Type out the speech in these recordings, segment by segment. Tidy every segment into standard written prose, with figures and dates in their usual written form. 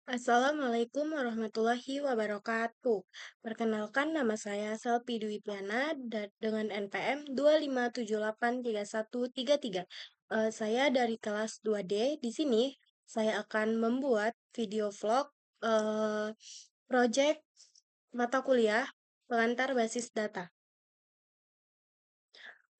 Assalamualaikum warahmatullahi wabarakatuh. Perkenalkan nama saya Selvi Dwi Piana dengan NPM 2578313. Saya dari kelas 2D. Di sini saya akan membuat video vlog project mata kuliah pengantar basis data.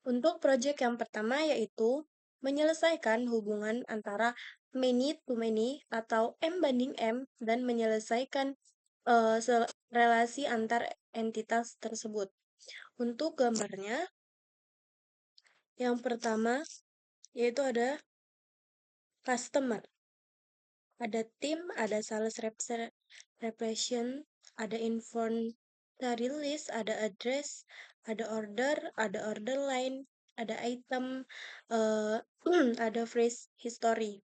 Untuk proyek yang pertama yaitu menyelesaikan hubungan antara many to many atau M banding M dan menyelesaikan relasi antar entitas tersebut. Untuk gambarnya, yang pertama yaitu ada customer, ada tim, ada sales repression, ada inventory list, ada address, ada order line, ada item, eh, ada phrase history.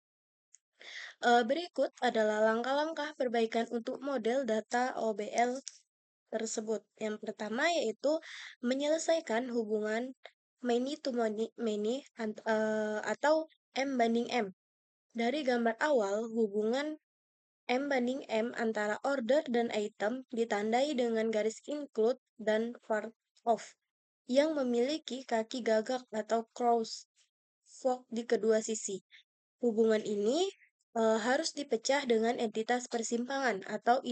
Berikut adalah langkah-langkah perbaikan untuk model data OBL tersebut. Yang pertama yaitu menyelesaikan hubungan many to many atau M banding M. Dari gambar awal, hubungan M banding M antara order dan item ditandai dengan garis include dan part of yang memiliki kaki gagak atau cross fork di kedua sisi. Hubungan ini harus dipecah dengan entitas persimpangan atau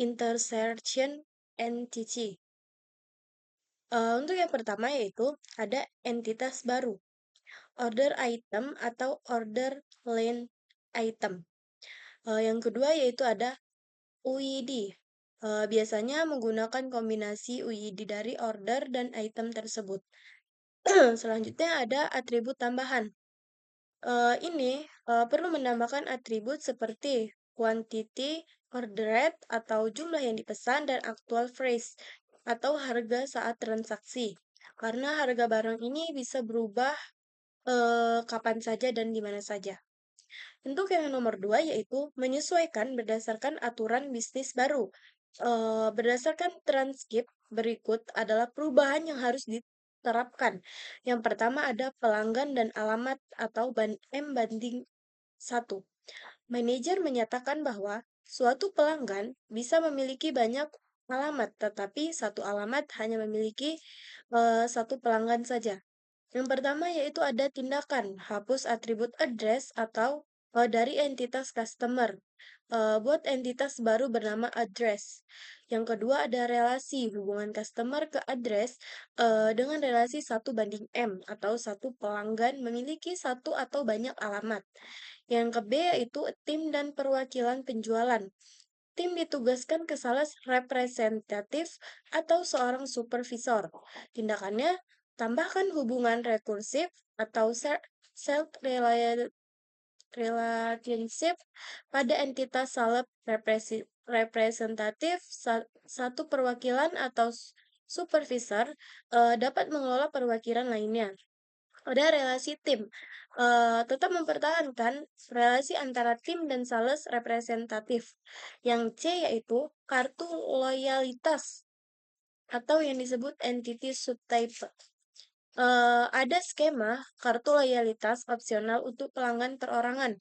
intersection entity. Untuk yang pertama yaitu ada entitas baru, order item atau order lane item. Yang kedua yaitu ada UID. Biasanya menggunakan kombinasi UID dari order dan item tersebut. Selanjutnya ada atribut tambahan. Ini perlu menambahkan atribut seperti quantity, order rate, atau jumlah yang dipesan, dan actual price, atau harga saat transaksi. Karena harga barang ini bisa berubah kapan saja dan di mana saja. Untuk yang nomor dua yaitu menyesuaikan berdasarkan aturan bisnis baru. Berdasarkan transkrip berikut adalah perubahan yang harus diterapkan. Yang pertama ada pelanggan dan alamat atau M banding 1. Manajer menyatakan bahwa suatu pelanggan bisa memiliki banyak alamat, tetapi satu alamat hanya memiliki satu pelanggan saja. Yang pertama yaitu ada tindakan hapus atribut address atau dari entitas customer. Buat entitas baru bernama address. Yang kedua ada relasi hubungan customer ke address dengan relasi 1:M atau satu pelanggan memiliki satu atau banyak alamat. Yang ke B yaitu tim dan perwakilan penjualan. Tim ditugaskan ke sales representatif atau seorang supervisor. Tindakannya, tambahkan hubungan rekursif atau self-relationship pada entitas sales representatif, satu perwakilan atau supervisor dapat mengelola perwakilan lainnya. Ada relasi tim. Tetap mempertahankan relasi antara tim dan sales representatif. Yang C yaitu kartu loyalitas atau yang disebut entity subtype. Ada skema kartu loyalitas opsional untuk pelanggan perorangan.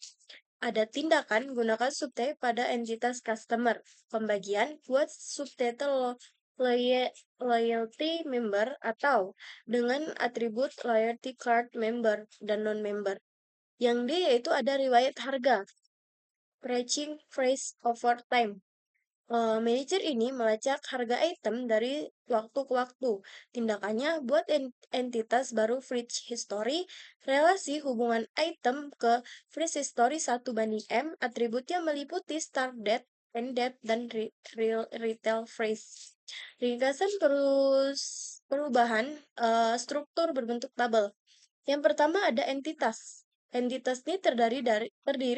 Ada tindakan gunakan subtype pada entitas customer. Pembagian buat subtitle loyalty member atau dengan atribut loyalty card member dan non-member. Yang D yaitu ada riwayat harga, pricing phrase over time. Manajer ini melacak harga item dari waktu ke waktu. Tindakannya buat entitas baru fridge history, relasi hubungan item ke fridge history 1:M, atributnya meliputi start date, end date, dan retail phrase. Ringkasan perubahan struktur berbentuk tabel. Yang pertama ada entitas. Entitas ini terdiri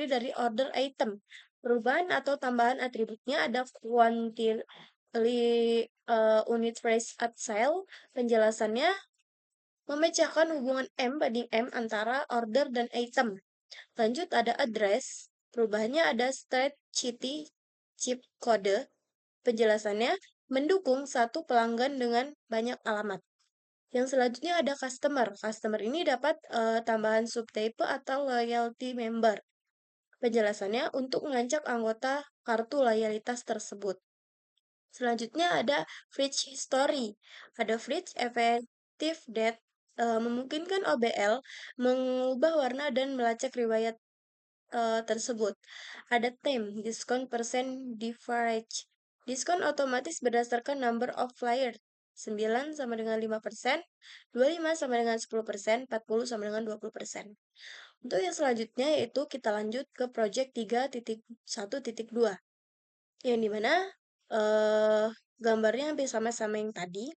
dari order item. Perubahan atau tambahan atributnya ada quantity unit price at sale. Penjelasannya memecahkan hubungan M banding M antara order dan item. Lanjut ada address. Perubahannya ada straight chip kode. Penjelasannya mendukung satu pelanggan dengan banyak alamat. Yang selanjutnya ada customer. Customer ini dapat tambahan subtype atau loyalty member. penjelasannya untuk mengajak anggota kartu loyalitas tersebut. Selanjutnya ada Fridge History. Ada Fridge Effective Date memungkinkan OBL mengubah warna dan melacak riwayat tersebut. Ada theme, diskon persen diverge. Diskon otomatis berdasarkan number of flyers. 9 sama dengan 5%, 25 sama dengan 10%, 40 sama dengan 20%. Untuk yang selanjutnya yaitu kita lanjut ke project 3.1.2. Yang dimana gambarnya hampir sama-sama yang tadi.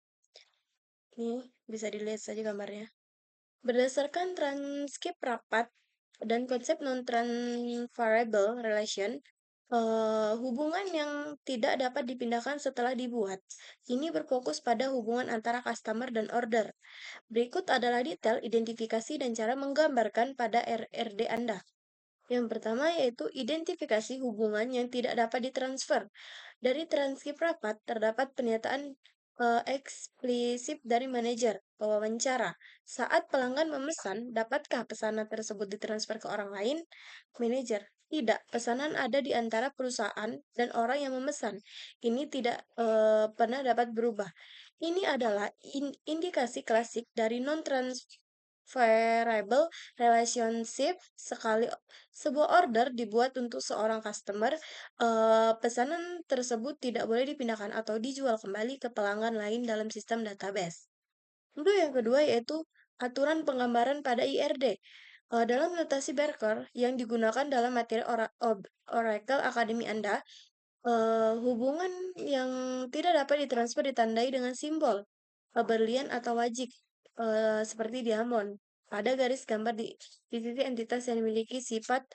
Nih, bisa dilihat saja gambarnya. Berdasarkan transkrip rapat dan konsep non-transferable relation, hubungan yang tidak dapat dipindahkan setelah dibuat. Ini berfokus pada hubungan antara customer dan order. Berikut adalah detail identifikasi dan cara menggambarkan pada RRD Anda. Yang pertama yaitu identifikasi hubungan yang tidak dapat ditransfer. Dari transkrip rapat terdapat pernyataan eksplisit dari manajer pewawancara. Saat pelanggan memesan, dapatkah pesanan tersebut ditransfer ke orang lain? Manajer, tidak. Pesanan ada di antara perusahaan dan orang yang memesan. Ini tidak pernah dapat berubah. Ini adalah indikasi klasik dari non-transferable relationship. Sekali sebuah order dibuat untuk seorang customer, pesanan tersebut tidak boleh dipindahkan atau dijual kembali ke pelanggan lain dalam sistem database. Untuk yang kedua yaitu aturan penggambaran pada IRD. Dalam notasi Barker yang digunakan dalam materi Oracle Academy Anda, hubungan yang tidak dapat ditransfer ditandai dengan simbol berlian atau wajik seperti diamond. Ada garis gambar di sisi entitas yang memiliki sifat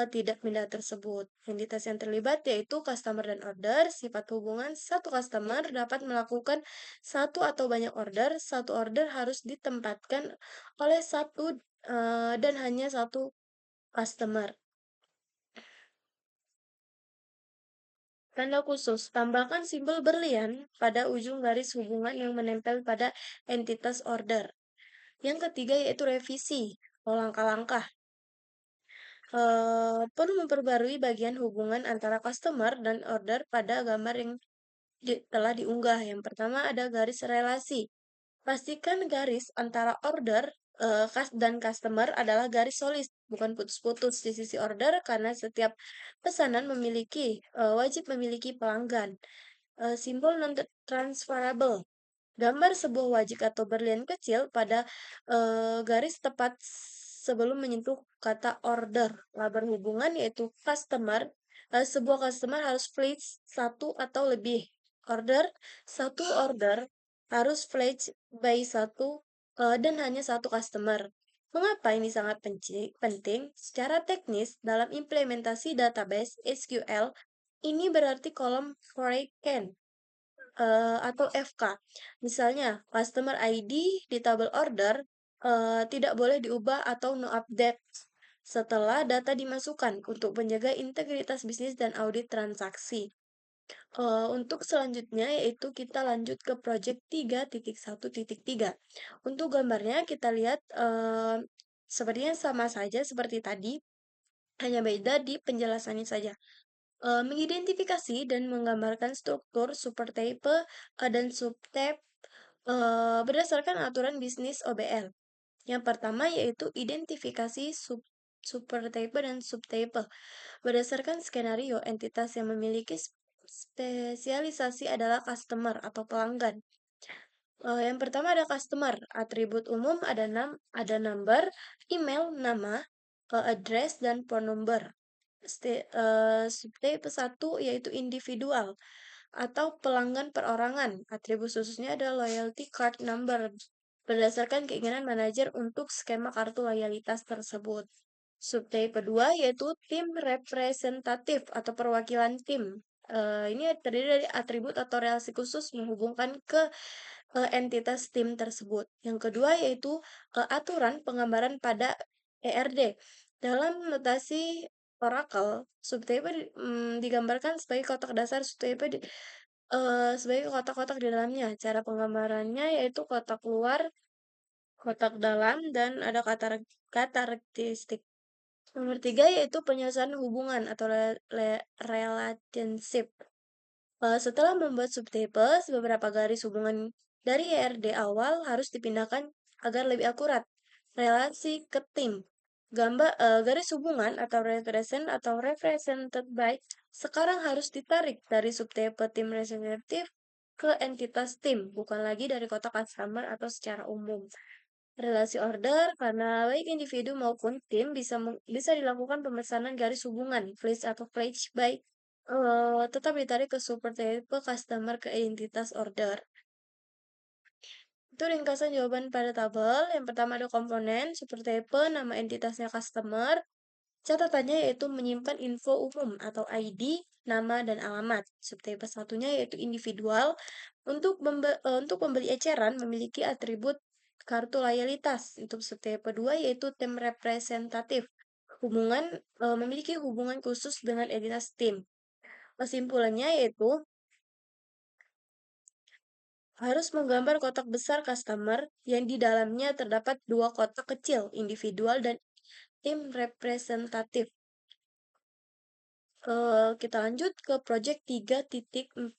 tidak pindah tersebut. Entitas yang terlibat yaitu customer dan order. Sifat hubungan satu customer dapat melakukan satu atau banyak order. Satu order harus ditempatkan oleh satu dan hanya satu customer. Tanda khusus, tambahkan simbol berlian pada ujung garis hubungan yang menempel pada entitas order. Yang ketiga yaitu revisi, langkah-langkah. Perlu memperbarui bagian hubungan antara customer dan order pada gambar yang telah diunggah. Yang pertama ada garis relasi. Pastikan garis antara order dan customer adalah garis solid, bukan putus-putus di sisi order karena setiap pesanan wajib memiliki pelanggan. Simbol non-transferable. Gambar sebuah wajik atau berlian kecil pada garis tepat sebelum menyentuh kata order. Label hubungan yaitu customer. Sebuah customer harus flash satu atau lebih order. Satu order harus flash by satu dan hanya satu customer. Mengapa ini sangat penting? Secara teknis, dalam implementasi database SQL, ini berarti kolom for can atau FK. Misalnya, customer ID di tabel order tidak boleh diubah atau no update setelah data dimasukkan untuk menjaga integritas bisnis dan audit transaksi. Untuk selanjutnya yaitu kita lanjut ke project 3.1.3. Untuk gambarnya kita lihat sepertinya sama saja seperti tadi, hanya beda di penjelasannya saja. Mengidentifikasi dan menggambarkan struktur supertype dan subtype berdasarkan aturan bisnis OBL. Yang pertama yaitu identifikasi supertype dan subtype. Berdasarkan skenario, entitas yang memiliki spesialisasi adalah customer atau pelanggan. Yang pertama ada customer, atribut umum ada number, email, nama, address, dan phone number. Subtype 1 yaitu individual atau pelanggan perorangan. Atribut khususnya ada loyalty card number berdasarkan keinginan manajer untuk skema kartu loyalitas tersebut. Subtype kedua yaitu tim representatif atau perwakilan tim. Ini terdiri dari atribut atau relasi khusus menghubungkan ke entitas tim tersebut. Yang kedua yaitu aturan penggambaran pada ERD. Dalam notasi Oracle, subtype digambarkan sebagai kotak dasar subtype sebagai kotak-kotak di dalamnya. Cara penggambarannya yaitu kotak luar, kotak dalam, dan ada karakteristik. Nomor 3 yaitu penyelesaian hubungan atau relationship. Setelah membuat subtables, beberapa garis hubungan dari ERD awal harus dipindahkan agar lebih akurat. Relasi ke tim. Garis hubungan atau represented by sekarang harus ditarik dari subtable tim representative ke entitas tim, bukan lagi dari kotak customer atau secara umum. Relasi order, karena baik individu maupun tim bisa dilakukan pemesanan garis hubungan, flash atau flash by tetap ditarik ke super type customer ke identitas order. Itu ringkasan jawaban pada tabel. Yang pertama ada komponen, super type, nama entitasnya customer. Catatannya yaitu menyimpan info umum atau ID, nama, dan alamat. Subtype satunya yaitu individual. Untuk pembeli eceran memiliki atribut kartu loyalitas. Untuk subtype 2 yaitu tim representatif. Memiliki hubungan khusus dengan entitas tim. Kesimpulannya yaitu harus menggambar kotak besar customer yang di dalamnya terdapat dua kotak kecil, individual dan tim representatif. Kita lanjut ke project 3.1.4.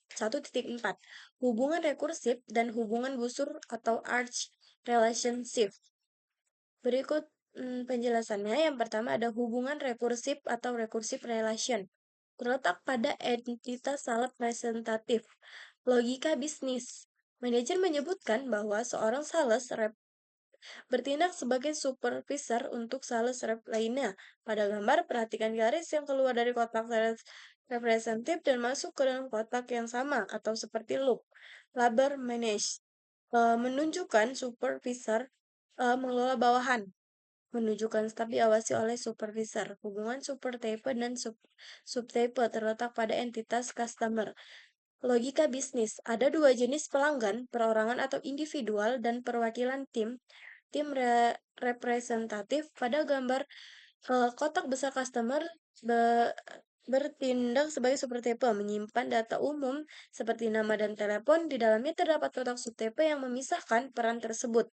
Hubungan rekursif dan hubungan busur atau arch relationship. Berikut penjelasannya. Yang pertama ada hubungan rekursif atau recursive relation. Terletak pada entitas representatif. Logika bisnis. Manajer menyebutkan bahwa seorang sales rep bertindak sebagai supervisor untuk sales rep lainnya. Pada gambar, perhatikan garis yang keluar dari kotak sales representative dan masuk ke dalam kotak yang sama atau seperti loop. Labor manage menunjukkan supervisor mengelola bawahan, menunjukkan staf diawasi oleh supervisor. Hubungan supertype dan subtype terletak pada entitas customer. Logika bisnis, ada dua jenis pelanggan, perorangan atau individual, dan perwakilan tim. Tim representatif pada gambar kotak besar customer bertindak sebagai subtype, menyimpan data umum seperti nama dan telepon. Di dalamnya terdapat kotak subtype yang memisahkan peran tersebut.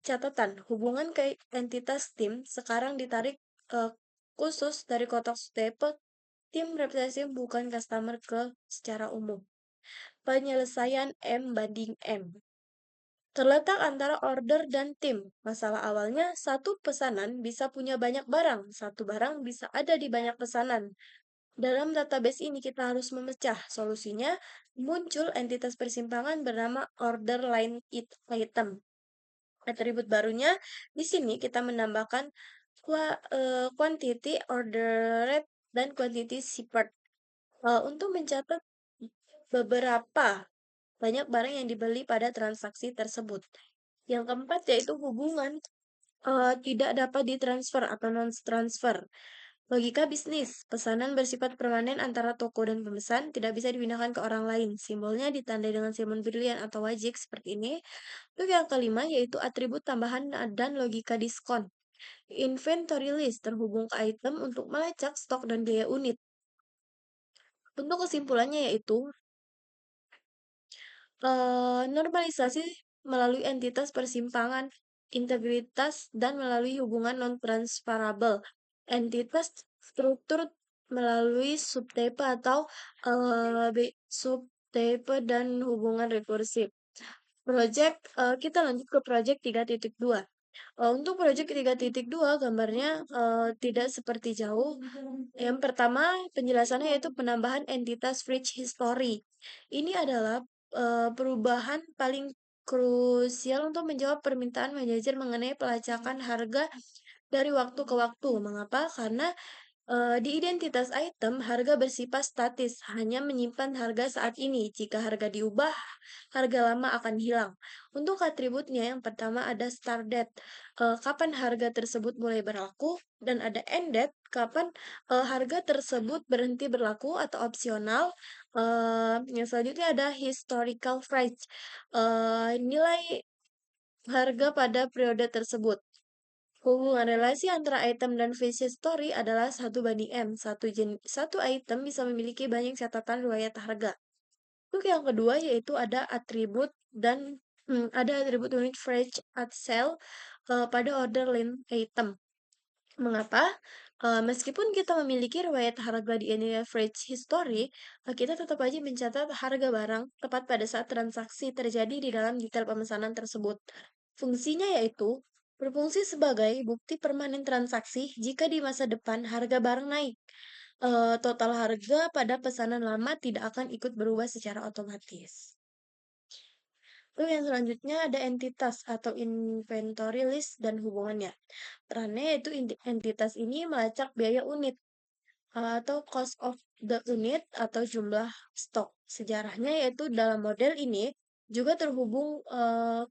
Catatan, hubungan ke entitas tim sekarang ditarik khusus dari kotak subtype tim representatif bukan customer ke secara umum. Penyelesaian M banding M terletak antara order dan tim. Masalah awalnya, satu pesanan bisa punya banyak barang. Satu barang bisa ada di banyak pesanan. Dalam database ini kita harus memecah. Solusinya, muncul entitas persimpangan bernama order line item. Atribut barunya, di sini kita menambahkan quantity ordered dan quantity shipped. Untuk mencatat beberapa banyak barang yang dibeli pada transaksi tersebut. Yang keempat yaitu hubungan tidak dapat ditransfer atau non-transfer. Logika bisnis, pesanan bersifat permanen antara toko dan pemesan tidak bisa dipindahkan ke orang lain. Simbolnya ditandai dengan simbol brilian atau wajik seperti ini. Untuk yang kelima yaitu atribut tambahan dan logika diskon. Inventory list terhubung ke item untuk melacak stok dan biaya unit. Untuk kesimpulannya yaitu normalisasi melalui entitas persimpangan, integritas, dan melalui hubungan non-transferable. Entitas struktur melalui subtype atau subtype dan hubungan rekursif. Kita lanjut ke project 3.2. Untuk project 3.2 gambarnya tidak seperti jauh. Yang pertama penjelasannya yaitu penambahan entitas fridge history. Ini adalah perubahan paling krusial untuk menjawab permintaan manajer mengenai pelacakan harga dari waktu ke waktu. Mengapa? Karena di identitas item, harga bersifat statis, hanya menyimpan harga saat ini. Jika harga diubah, harga lama akan hilang. Untuk atributnya, yang pertama ada start date, kapan harga tersebut mulai berlaku, dan ada end date, kapan harga tersebut berhenti berlaku atau opsional. Yang selanjutnya ada historical price, nilai harga pada periode tersebut. Hubungan relasi antara item dan face story adalah 1:M. Satu item bisa memiliki banyak catatan riwayat harga. Untuk yang kedua yaitu ada atribut unit fresh at sale pada order line item. Mengapa? Meskipun kita memiliki riwayat harga di average history, kita tetap aja mencatat harga barang tepat pada saat transaksi terjadi di dalam detail pemesanan tersebut. Fungsinya yaitu berfungsi sebagai bukti permanen transaksi jika di masa depan harga barang naik. Total harga pada pesanan lama tidak akan ikut berubah secara otomatis. Lalu yang selanjutnya ada entitas atau inventory list dan hubungannya. Perannya yaitu entitas ini melacak biaya unit atau cost of the unit atau jumlah stok. Sejarahnya yaitu dalam model ini juga terhubung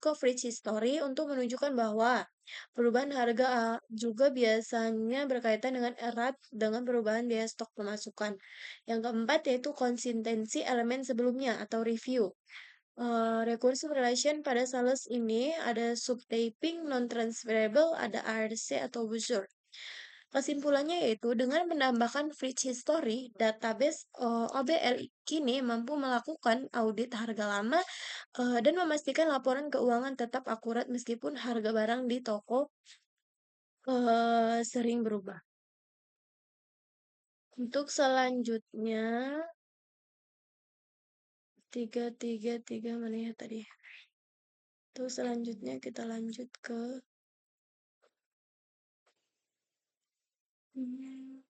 ke fridge history untuk menunjukkan bahwa perubahan harga juga biasanya berkaitan dengan erat dengan perubahan biaya stok pemasukan. Yang keempat yaitu konsistensi elemen sebelumnya atau review. Recursive relation pada sales ini ada subtyping, non-transferable, ada ARC atau buzzer. Kesimpulannya yaitu dengan menambahkan fridge history, database OBL kini mampu melakukan audit harga lama dan memastikan laporan keuangan tetap akurat meskipun harga barang di toko sering berubah. Untuk selanjutnya, tiga mana ya tadi? Untuk selanjutnya kita lanjut ke hmm,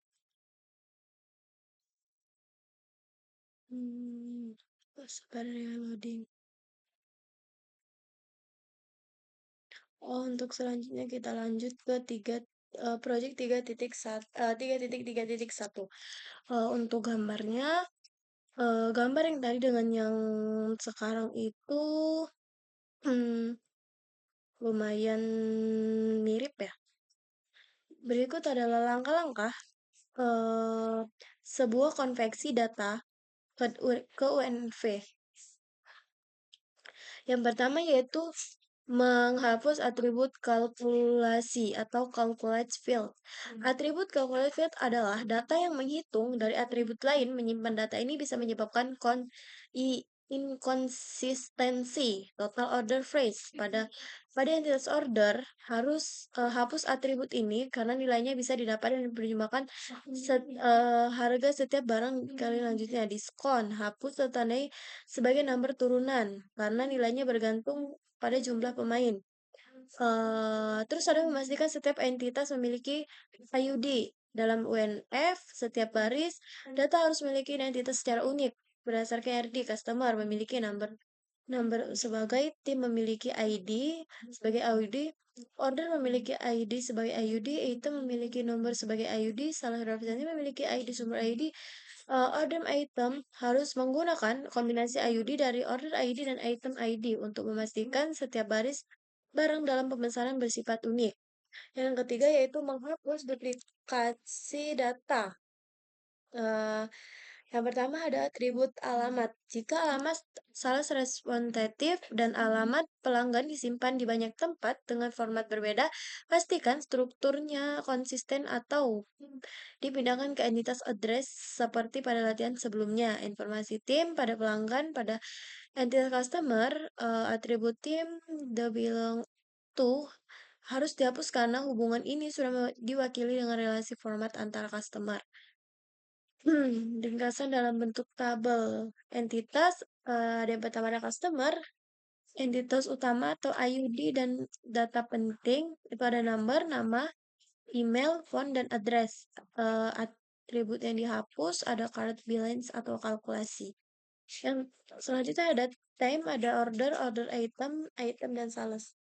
hmm, sabar ya loading. Oh, untuk selanjutnya kita lanjut ke project 3.1. Untuk gambarnya, gambar yang tadi dengan yang sekarang itu hmm, lumayan mirip ya. Berikut adalah langkah-langkah eh, sebuah konveksi data ke UNV. Yang pertama yaitu menghapus atribut kalkulasi atau calculate field. Atribut calculate field adalah data yang menghitung dari atribut lain. Menyimpan data ini bisa menyebabkan inkonsistensi total order phrase. Pada entitas order harus hapus atribut ini karena nilainya bisa didapat dan diperjumpakan harga setiap barang kali lanjutnya. Diskon hapus tertandai sebagai nomor turunan karena nilainya bergantung pada jumlah pemain. Terus ada memastikan setiap entitas memiliki IUD. Dalam UNF, setiap baris data harus memiliki identitas secara unik. Berdasarkan RD, customer memiliki number sebagai tim memiliki ID sebagai ID, order memiliki ID sebagai IUD, item memiliki nomor sebagai IUD, salah representatif memiliki ID sumber ID. Order item harus menggunakan kombinasi IUD dari order ID dan item ID untuk memastikan setiap baris barang dalam pemesanan bersifat unik. Yang ketiga yaitu menghapus duplikasi data. Eh, yang pertama ada atribut alamat. Jika alamat salah responsif dan alamat pelanggan disimpan di banyak tempat dengan format berbeda, pastikan strukturnya konsisten atau dipindahkan ke entitas address seperti pada latihan sebelumnya. Informasi tim pada pelanggan, pada entitas customer, atribut tim, the belong to harus dihapus karena hubungan ini sudah diwakili dengan relasi format antara customer. Ringkasan dalam bentuk tabel. Entitas, ada yang pertama ada customer, entitas utama atau IUD dan data penting, itu ada number, nama, email, phone, dan address. Atribut yang dihapus ada card balance atau kalkulasi. Yang selanjutnya ada time, ada order, order item, item, dan sales.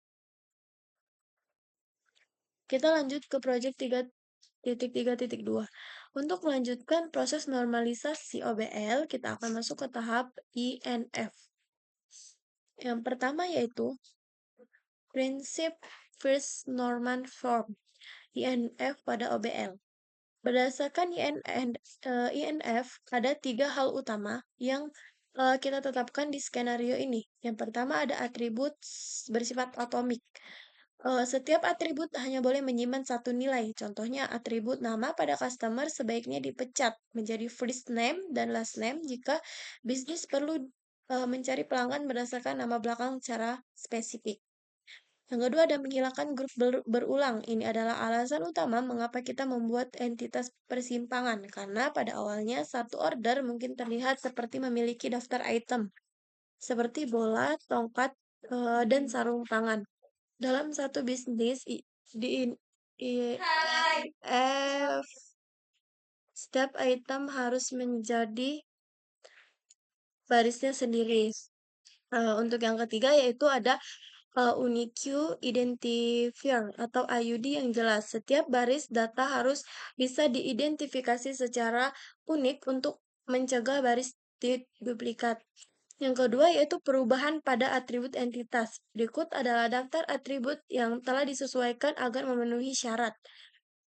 Kita lanjut ke project 3.3.2. Untuk melanjutkan proses normalisasi OBL, kita akan masuk ke tahap INF. Yang pertama yaitu prinsip First Norman Form INF pada OBL. Berdasarkan INF, ada 3 hal utama yang kita tetapkan di skenario ini. Yang pertama ada atribut bersifat atomik. Setiap atribut hanya boleh menyimpan satu nilai. Contohnya, atribut nama pada customer sebaiknya dipecat menjadi first name dan last name jika bisnis perlu mencari pelanggan berdasarkan nama belakang secara spesifik. Yang kedua ada menghilangkan grup berulang. Ini adalah alasan utama mengapa kita membuat entitas persimpangan, karena pada awalnya satu order mungkin terlihat seperti memiliki daftar item, seperti bola, tongkat, dan sarung tangan. Dalam satu bisnis, di F, setiap item harus menjadi barisnya sendiri. Untuk yang ketiga yaitu ada unique identifier atau IUD yang jelas. Setiap baris data harus bisa diidentifikasi secara unik untuk mencegah baris duplikat. Yang kedua yaitu perubahan pada atribut entitas. Berikut adalah daftar atribut yang telah disesuaikan agar memenuhi syarat.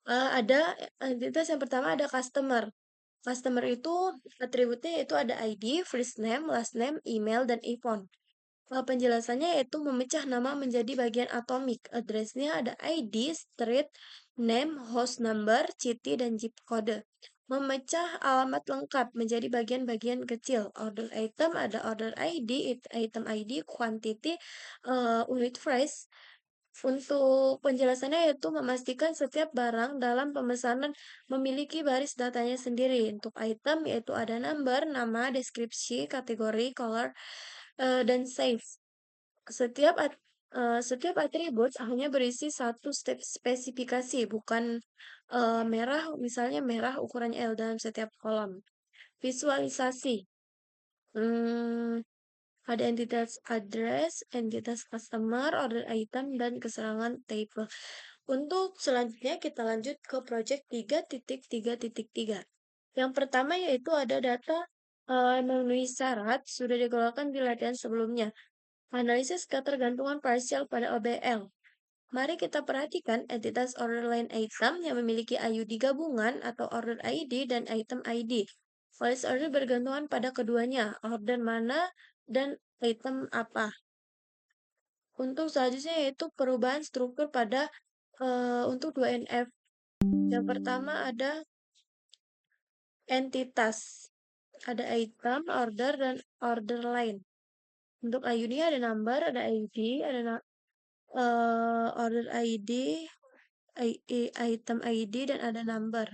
Ada entitas yang pertama ada customer. Customer itu atributnya yaitu ada ID, first name, last name, email, dan phone. Penjelasannya yaitu memecah nama menjadi bagian atomik. Address-nya ada ID, street, name, host number, city, dan zip code. Memecah alamat lengkap menjadi bagian-bagian kecil. Order item ada order ID, item ID, quantity, unit price. Untuk penjelasannya yaitu memastikan setiap barang dalam pemesanan memiliki baris datanya sendiri. Untuk item yaitu ada number, nama, deskripsi, kategori, color, dan size. Setiap atribut hanya berisi satu step spesifikasi, bukan merah, misalnya merah ukurannya L dalam setiap kolom. Visualisasi. Hmm, ada entitas address, entitas customer, order item, dan keserangan table. Untuk selanjutnya kita lanjut ke project 3.3.3. Yang pertama yaitu ada data memenuhi syarat sudah dikeluarkan di latihan sebelumnya. Analisis ketergantungan parsial pada OBL. Mari kita perhatikan entitas order line item yang memiliki IUD gabungan atau order ID dan item ID. Voice order bergantungan pada keduanya, order mana dan item apa. Untuk selanjutnya yaitu perubahan struktur pada untuk 2NF. Yang pertama ada entitas. Ada item, order, dan order line. Untuk IUD ada number, ada ID, ada order ID, item ID, dan ada number.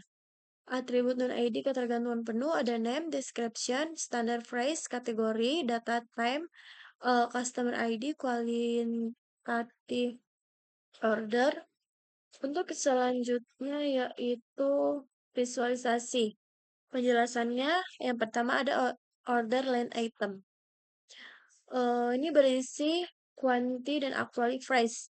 Atribut non-ID ketergantungan penuh ada name, description, standard phrase, kategori, data time, customer ID, qualitative order. Untuk selanjutnya yaitu visualisasi. Penjelasannya yang pertama ada order line item. Ini berisi quantity dan actually price.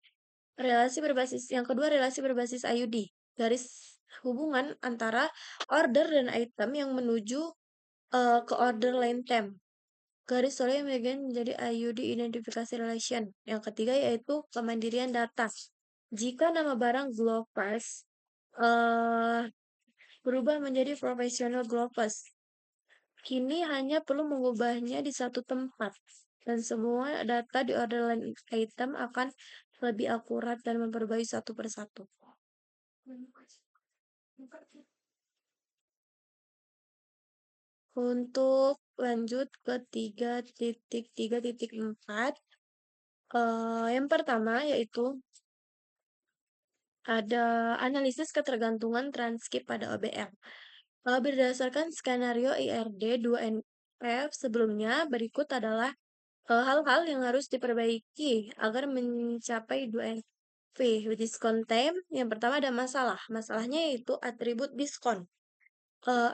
Yang kedua relasi berbasis IUD. Garis hubungan antara order dan item yang menuju ke order line time. Garis solid yang bagian menjadi IUD identification relation. Yang ketiga yaitu kemandirian data. Jika nama barang Glowpass berubah menjadi professional Glowpass, kini hanya perlu mengubahnya di satu tempat, dan semua data di order line item akan lebih akurat dan memperbaiki satu persatu. Untuk lanjut ke 3.3.4, yang pertama yaitu ada analisis ketergantungan transkrip pada OBL. Berdasarkan skenario IRD 2NF sebelumnya, berikut adalah hal-hal yang harus diperbaiki agar mencapai 2NF. Diskon time, yang pertama ada masalah. Masalahnya yaitu atribut diskon.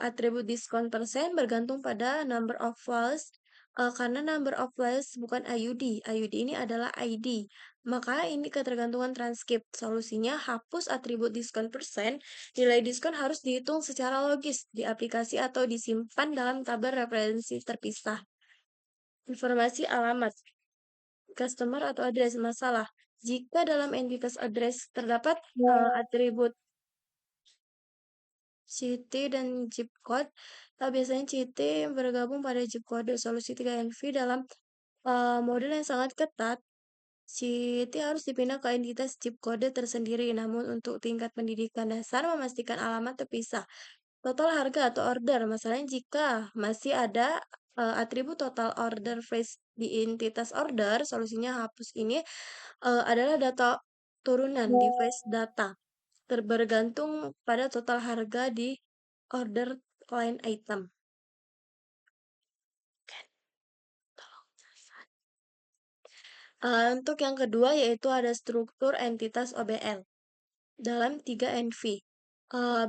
Atribut diskon persen bergantung pada number of files, karena number of files bukan IUD. IUD ini adalah ID. Maka ini ketergantungan transkrip. Solusinya hapus atribut diskon persen. Nilai diskon harus dihitung secara logis di aplikasi atau disimpan dalam tabel referensi terpisah. Informasi alamat customer atau address masalah. Jika dalam entitas address terdapat atribut city dan zip code, biasanya city bergabung pada zip code. Solusi 3NV dalam model yang sangat ketat, city harus dipindah ke entitas zip code tersendiri. Namun untuk tingkat pendidikan dasar memastikan alamat terpisah. Total harga atau order, masalahnya jika masih ada atribut total order phrase di entitas order, solusinya hapus ini adalah data turunan di phrase data, bergantung pada total harga di order line item. Untuk yang kedua yaitu ada struktur entitas OBL dalam 3 NV.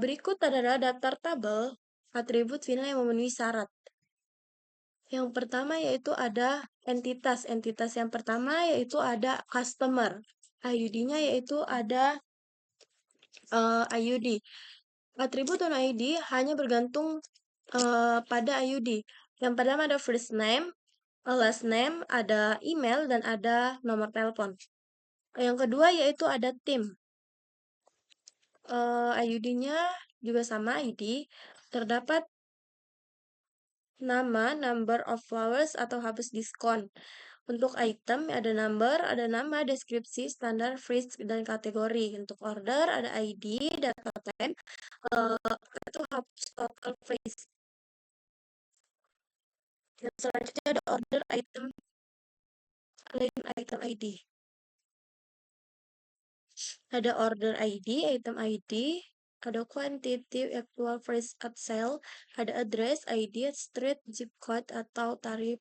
Berikut adalah daftar tabel atribut final yang memenuhi syarat. Yang pertama yaitu ada entitas. Entitas yang pertama yaitu ada customer. IUD-nya yaitu ada IUD. Atribut non ID hanya bergantung pada IUD. Yang pertama ada first name, last name, ada email, dan ada nomor telepon. Yang kedua yaitu ada tim. IUD-nya juga sama ID. Terdapat nama, number of flowers, atau habis diskon. Untuk item ada number, ada nama, deskripsi, standar, phrase, dan kategori. Untuk order ada ID, data time, itu habis total phrase. Dan selanjutnya ada order item, lain item ID. Ada order ID, item ID, ada quantity, actual price at sale, ada address, ID, street, zip code, atau tarif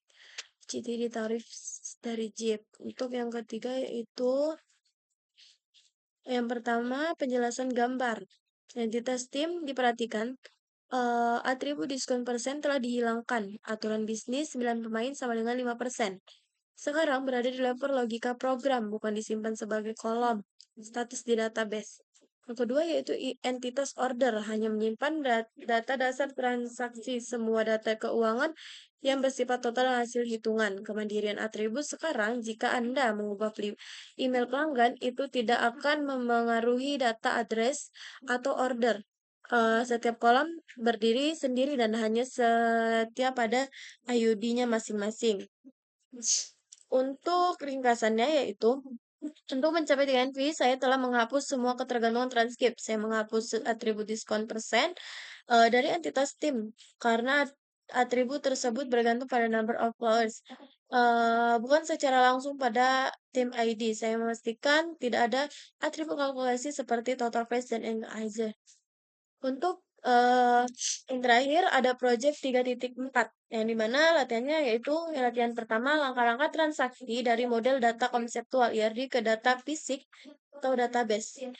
CTD, tarif dari Jeep. Untuk yang ketiga yaitu yang pertama penjelasan gambar. Entitas tim diperhatikan, atribut diskon persen telah dihilangkan. Aturan bisnis 9 pemain sama dengan 5%. Sekarang berada di level logika program, bukan disimpan sebagai kolom status di database. Yang kedua yaitu entitas order, hanya menyimpan data dasar transaksi, semua data keuangan yang bersifat total dan hasil hitungan. Kemandirian atribut sekarang, jika Anda mengubah email pelanggan, itu tidak akan memengaruhi data address atau order. Setiap kolom berdiri sendiri dan hanya setiap pada IUD-nya masing-masing. Untuk ringkasannya yaitu, untuk mencapai dengan V, saya telah menghapus semua ketergantungan transkrip. Saya menghapus atribut diskon persen dari entitas tim, karena atribut tersebut bergantung pada number of flowers. Bukan secara langsung pada tim ID. Saya memastikan tidak ada atribut kalkulasi seperti total price dan analyzer. Untuk yang terakhir ada project 3.4 yang dimana latihannya yaitu latihan pertama langkah-langkah transaksi dari model data konseptual IRD ke data fisik atau database.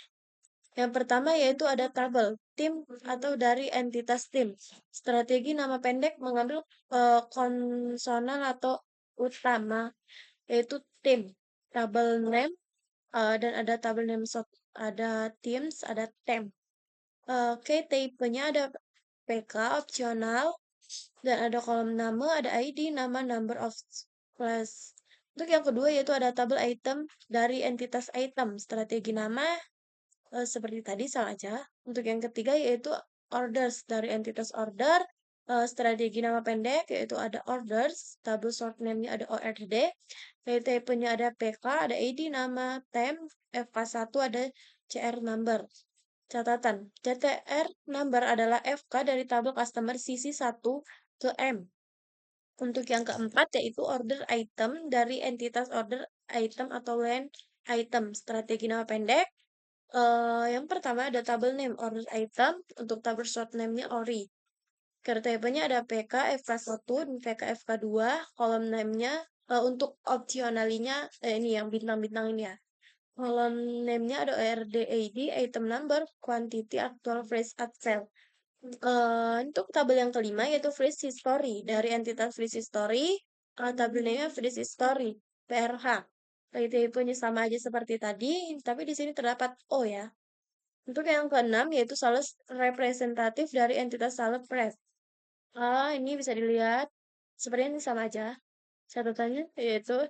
Yang pertama yaitu ada tabel tim atau dari entitas tim. Strategi nama pendek mengambil konsonan atau utama yaitu tim. Tabel name dan ada tabel name shot, ada teams, ada temp. Oke, tipenya ada PK opsional dan ada kolom nama, ada ID, nama, number of class. Untuk yang kedua yaitu ada tabel item dari entitas item. Strategi nama seperti tadi sama aja. Untuk yang ketiga yaitu orders dari entitas order. Strategi nama pendek yaitu ada orders, tabel short name-nya ada ORD, tipenya ada PK, ada ID, nama, temp, FK1 ada CR number. Catatan, CTR number adalah FK dari tabel customer sisi 1 ke M. Untuk yang keempat yaitu order item dari entitas order item atau line item. Strategi nama pendek. Yang pertama ada tabel name order item. Untuk tabel short name-nya ORI. Kriteria-nya ada PK FK1 dan PK FK2. Kolom name-nya untuk optionalinya ini yang bintang-bintang ini ya. Kolom name-nya ada ORDAD, item number, quantity, actual phrase at sale. Untuk tabel yang kelima yaitu phrase history. Dari entitas phrase history, tabel name-nya phrase history, PRH. Tipenya sama aja seperti tadi, tapi di sini terdapat O ya. Untuk yang keenam yaitu sales representatif dari entitas sales press. Ini bisa dilihat. Sepertinya ini sama aja. Catatannya yaitu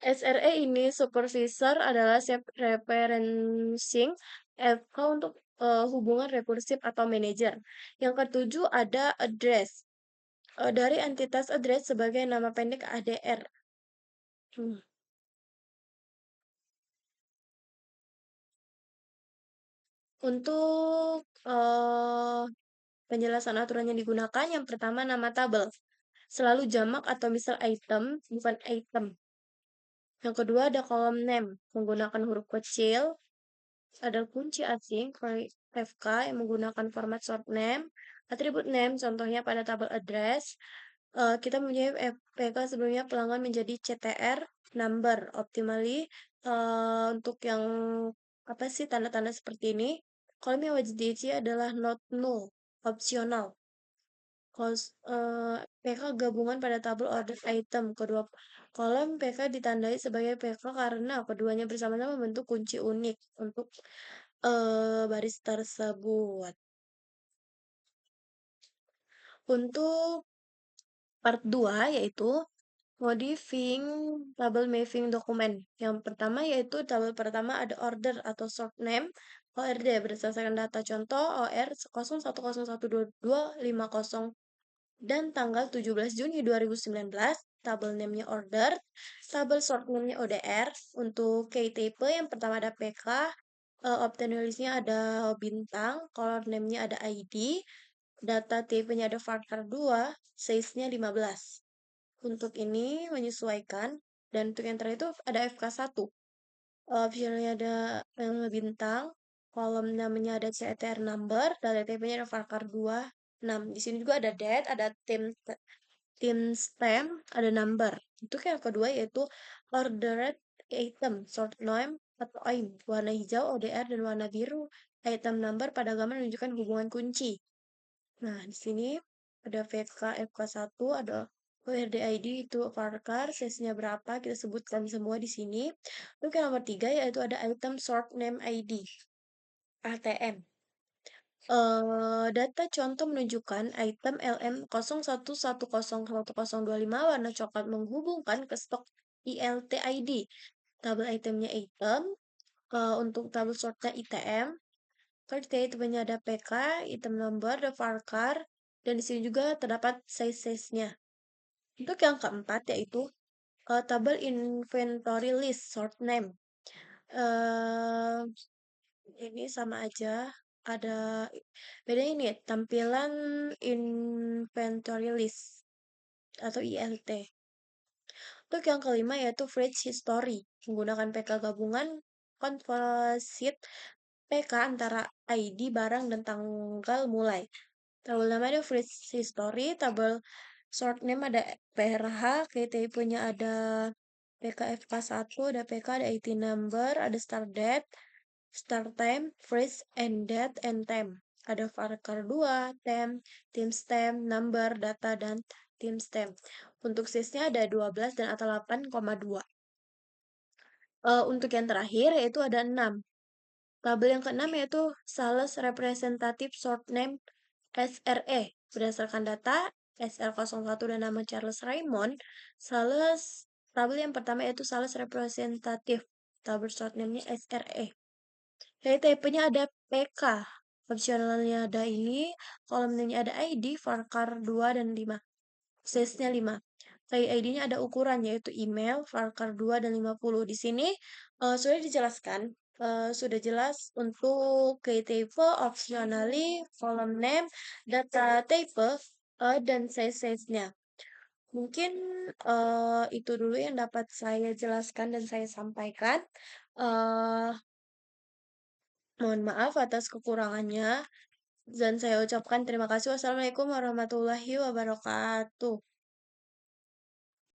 SRE ini supervisor adalah referencing FK untuk hubungan rekursif atau manajer. Yang ketujuh ada address. Dari entitas address sebagai nama pendek ADR. Untuk penjelasan aturan yang digunakan, yang pertama nama tabel. selalu jamak atau misal item, bukan item. Yang kedua ada kolom name, menggunakan huruf kecil. Ada kunci asing, FK yang menggunakan format short name. Atribut name, contohnya pada tabel address. Kita mempunyai FPK sebelumnya pelanggan menjadi CTR number optimally untuk yang apa sih tanda-tanda seperti ini. Kolom yang wajib diisi adalah not null, opsional. PK gabungan pada tabel order item. Kedua kolom PK ditandai sebagai PK karena keduanya bersama-sama membentuk kunci unik untuk baris tersebut. Untuk part 2 yaitu modifying tabel mapping dokumen. Yang pertama yaitu tabel pertama ada order atau short name ORD berdasarkan data contoh OR 01012250 dan tanggal 17 Juni 2019 tabel name-nya order, tabel short name-nya ODR. Untuk key type yang pertama ada PK, obtenulistnya ada bintang, color name-nya ada ID, data type-nya ada varchar 2, size-nya 15. Untuk ini menyesuaikan, dan untuk yang terakhir itu ada FK1. Optionnya ada bintang, kolom namanya ada CTR number, data type-nya ada varchar 2. Nah, di sini juga ada date, ada tim stem, ada number. Untuk yang kedua yaitu ordered item, short name atau AIM, warna hijau, ODR, dan warna biru. Item number pada gambar menunjukkan hubungan kunci. Nah, di sini ada VK, FK1, ada ORD ID itu varchar, size-nya berapa, kita sebutkan semua di sini. Untuk yang nomor 3 yaitu ada item short name ID, ATM. Data contoh menunjukkan item LM01101025 warna coklat menghubungkan ke stok ILT ID. Tabel itemnya item, untuk tabel shortnya ITM. Card itemnya ada PK, item number, ada varchar, dan di sini juga terdapat size-size-nya. Untuk yang keempat yaitu tabel inventory list short name. Ini sama aja, ada beda ini tampilan inventory list atau ILT. Untuk yang kelima yaitu fridge history, menggunakan PK gabungan composite PK antara ID barang dan tanggal mulai. Tabel nama ada fridge history, tabel short name ada PRH, KTP-nya ada PKFK1, ada PK, ada IT number, ada start date, start time, phrase, end date, end time. Ada varchar 2, temp, timestamp, number, data, dan timestamp. Untuk size-nya ada 12 dan atau 8,2. Untuk yang terakhir yaitu ada 6. Tabel yang keenam yaitu Sales Representative Short Name SRE. Berdasarkan data SL01 dan nama Charles Raymond, Sales tabel yang pertama yaitu Sales Representative. Tabel short name-nya SRE. Jadi type-nya ada PK. Optionalnya ada ini, kolomnya ada ID, varchar 2 dan 5. Size-nya 5. Kayak ID-nya ada ukuran yaitu email, varchar 2 dan 50. Di sini sudah dijelaskan, sudah jelas untuk key type, optionally, column name, data type, dan size-size-nya. Mungkin itu dulu yang dapat saya jelaskan dan saya sampaikan. Uh, Mohon maaf atas kekurangannya. Dan saya ucapkan terima kasih. Wassalamualaikum warahmatullahi wabarakatuh.